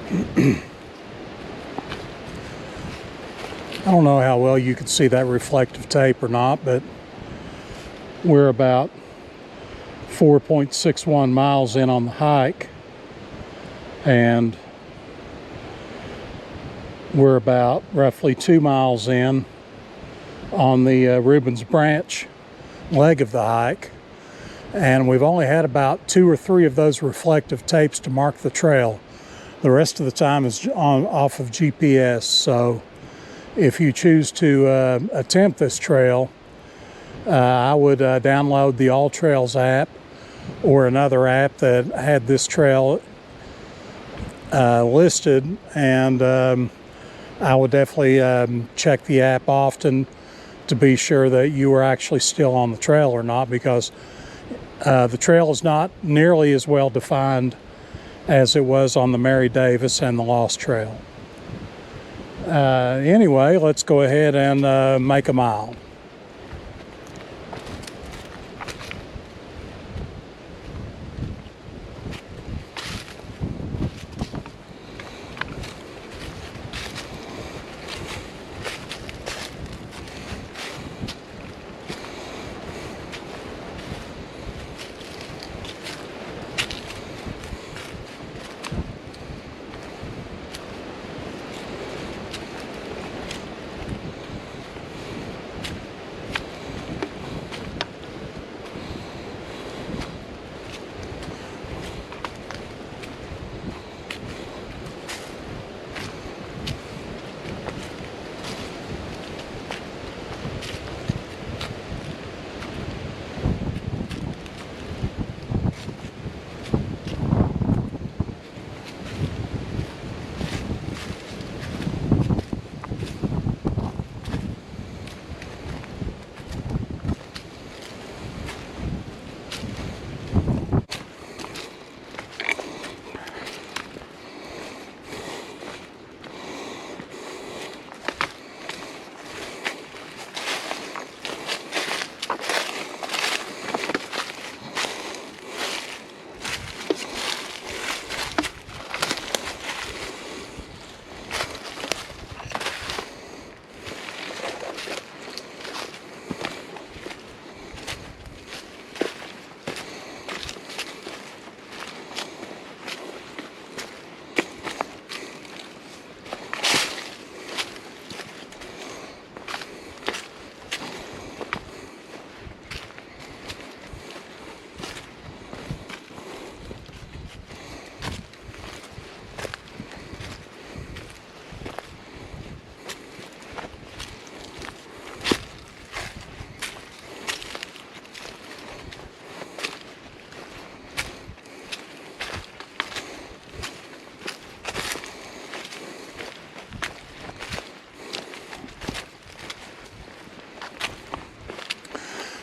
I don't know how well you can see that reflective tape or not, but we're about 4.61 miles in on the hike, and we're about roughly 2 miles in on the Ruben's Branch leg of the hike, and we've only had about 2 or 3 of those reflective tapes to mark the trail. The rest of the time is off of GPS, so if you choose to attempt this trail, I would download the All Trails app or another app that had this trail listed, and I would definitely check the app often to be sure that you are actually still on the trail or not, because the trail is not nearly as well defined as it was on the Mary Davis and the Lost Trail. Anyway, let's go ahead and make a mile.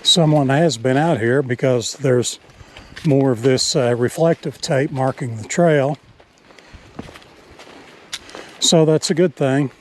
Someone has been out here because there's more of this reflective tape marking the trail, so that's a good thing.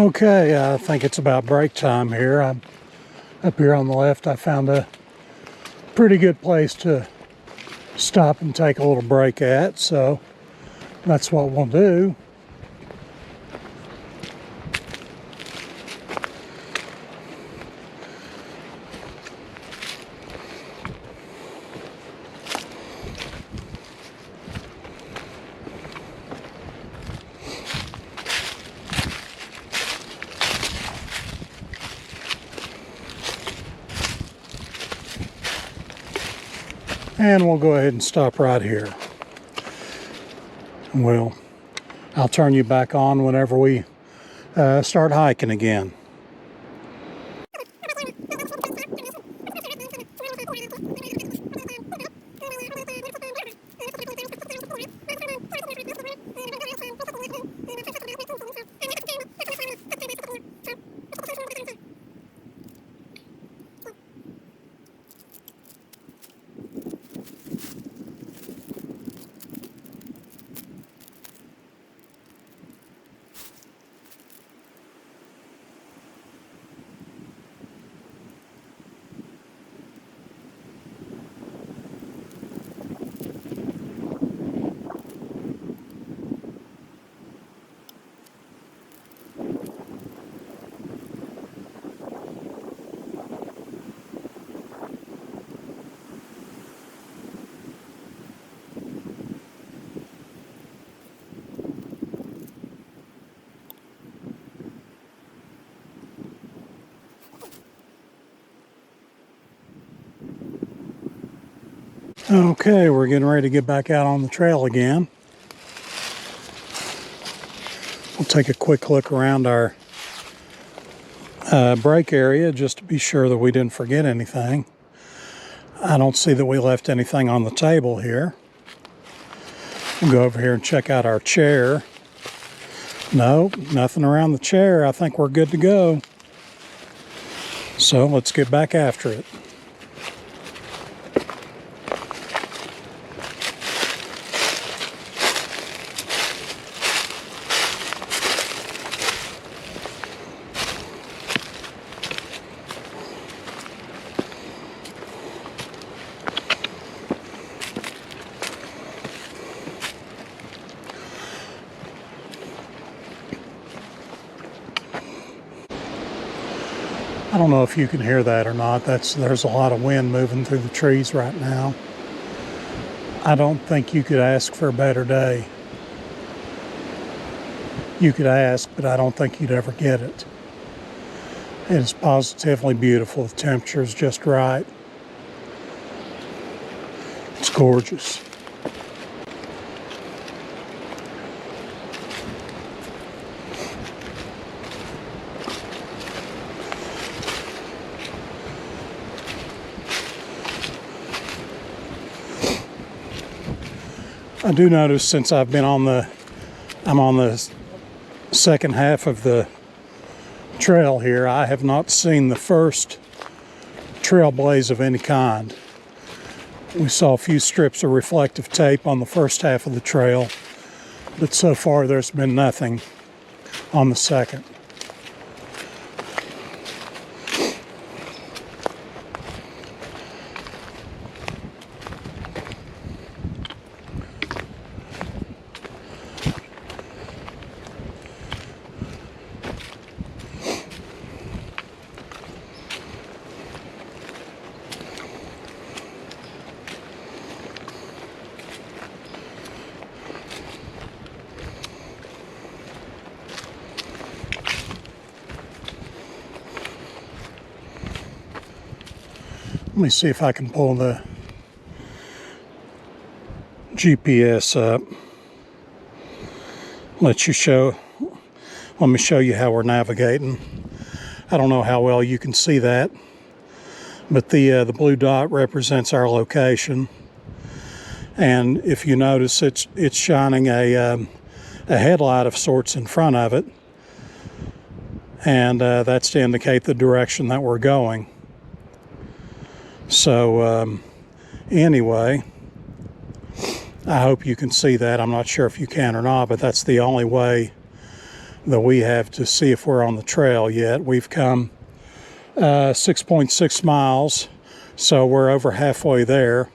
Okay, I think it's about break time here. Up here on the left, I found a pretty good place to stop and take a little break at, so that's what we'll do. And we'll go ahead and stop right here. I'll turn you back on whenever we start hiking again. Okay, we're getting ready to get back out on the trail again. We'll take a quick look around our break area just to be sure that we didn't forget anything. I don't see that we left anything on the table here. We'll go over here and check out our chair. No, nothing around the chair. I think we're good to go. So let's get back after it. I don't know if you can hear that or not. There's a lot of wind moving through the trees right now. I don't think you could ask for a better day. You could ask, but I don't think you'd ever get it. It is positively beautiful. The temperature is just right. It's gorgeous. I do notice since I'm on the second half of the trail here, I have not seen the first trail blaze of any kind. We saw a few strips of reflective tape on the first half of the trail, but so far there's been nothing on the second. Let me see if I can pull the GPS up. Let me show you how we're navigating. I don't know how well you can see that, but the blue dot represents our location. And if you notice, it's shining a headlight of sorts in front of it, and that's to indicate the direction that we're going. So anyway, I hope you can see that. I'm not sure if you can or not, but that's the only way that we have to see if we're on the trail yet. We've come 6.6 miles, so we're over halfway there.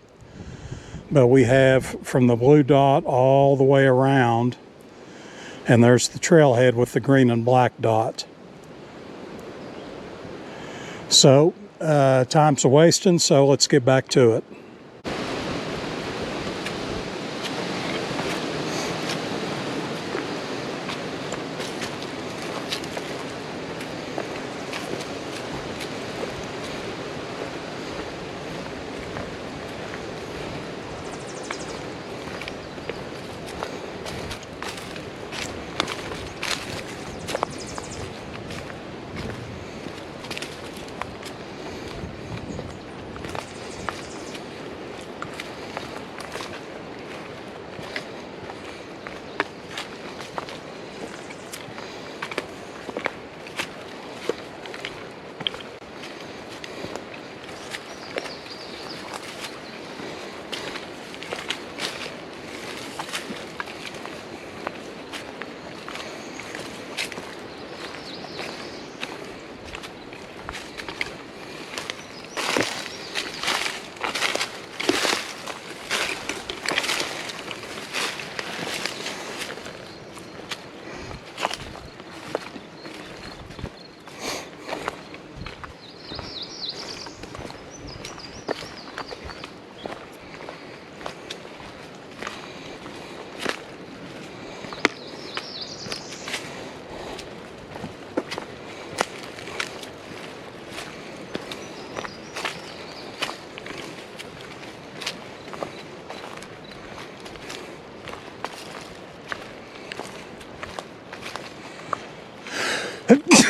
But we have from the blue dot all the way around, and there's the trailhead with the green and black dot. So time's a-wasting, so let's get back to it.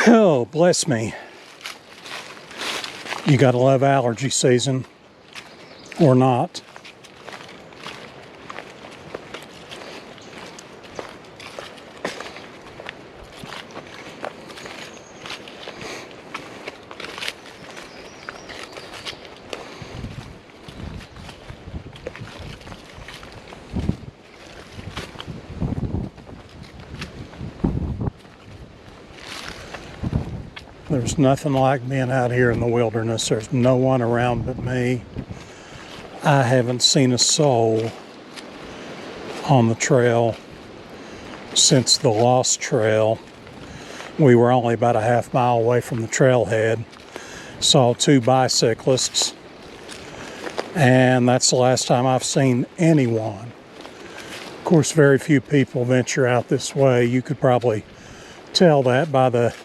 Oh, bless me. You gotta love allergy season, or not. There's nothing like being out here in the wilderness. There's no one around but me. I haven't seen a soul on the trail since the Lost Trail. We were only about a half mile away from the trailhead. Saw 2 bicyclists, and that's the last time I've seen anyone. Of course, very few people venture out this way. You could probably tell that by the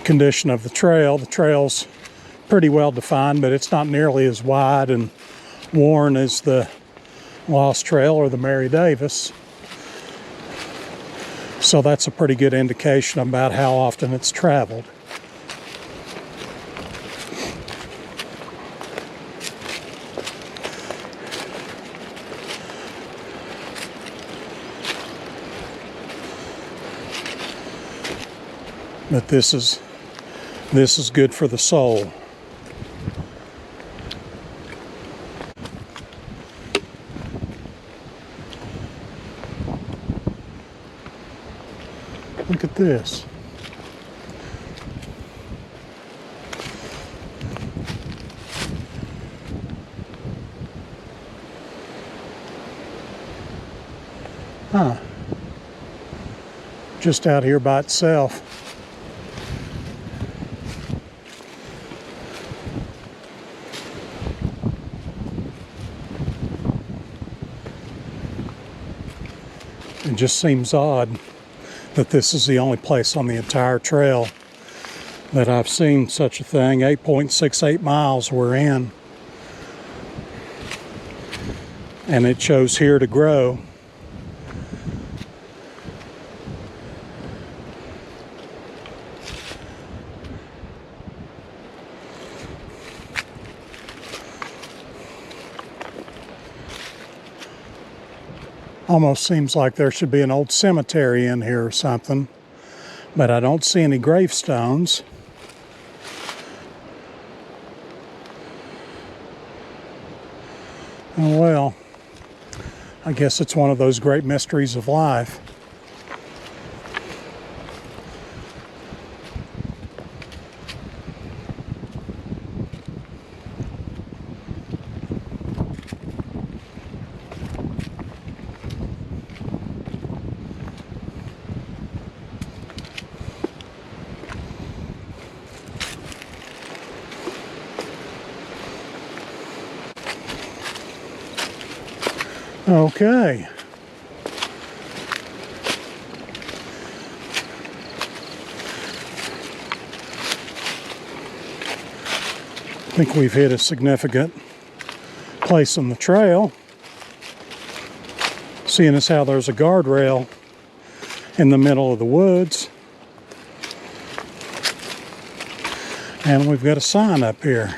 condition of the trail. The trail's pretty well defined, but it's not nearly as wide and worn as the Lost Trail or the Mary Davis. So that's a pretty good indication about how often it's traveled. But this is good for the soul. Look at this. Huh. Just out here by itself. It just seems odd that this is the only place on the entire trail that I've seen such a thing. 8.68 miles we're in, and it chose here to grow. Almost seems like there should be an old cemetery in here or something, but I don't see any gravestones. Oh well, I guess it's one of those great mysteries of life. Okay. I think we've hit a significant place on the trail, seeing as how there's a guardrail in the middle of the woods, and we've got a sign up here.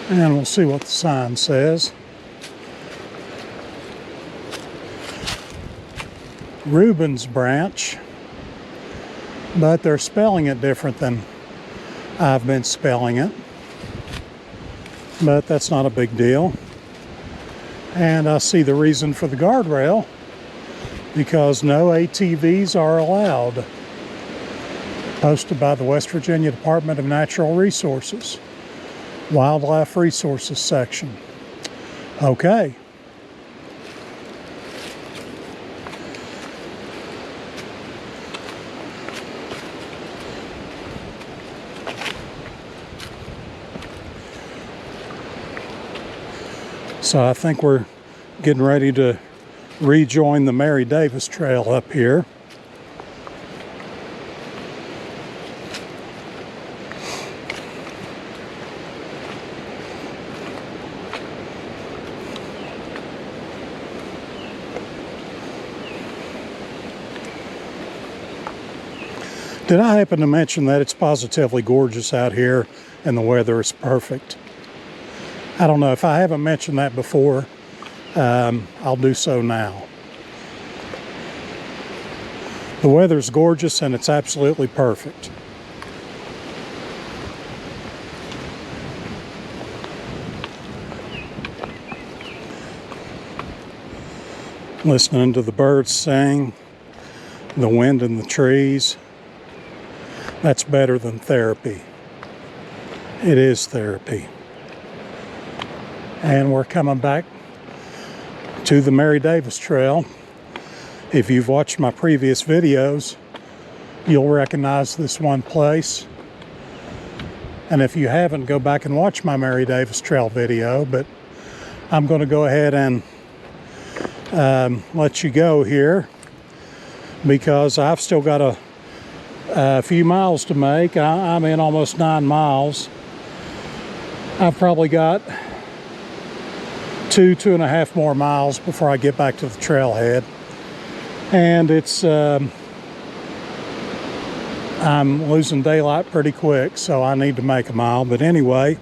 And we'll see what the sign says. Ruben's branch, but they're spelling it different than I've been spelling it. But that's not a big deal. And I see the reason for the guardrail, because no ATVs are allowed. Posted by the West Virginia Department of Natural Resources. Wildlife Resources section. Okay. So I think we're getting ready to rejoin the Mary Davis Trail up here. Did I happen to mention that it's positively gorgeous out here and the weather is perfect? I don't know if I haven't mentioned that before. I'll do so now. The weather's gorgeous and it's absolutely perfect. Listening to the birds sing, the wind in the trees. That's better than therapy. It is therapy. And we're coming back to the Mary Davis Trail. If you've watched my previous videos, you'll recognize this one place. And if you haven't, go back and watch my Mary Davis Trail video. But I'm going to go ahead and let you go here, because I've still got a few miles to make. I'm in almost 9 miles. I've probably got 2.5 more miles before I get back to the trailhead. And it's I'm losing daylight pretty quick, so I need to make a mile. But anyway,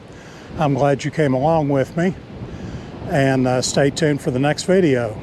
I'm glad you came along with me, and stay tuned for the next video.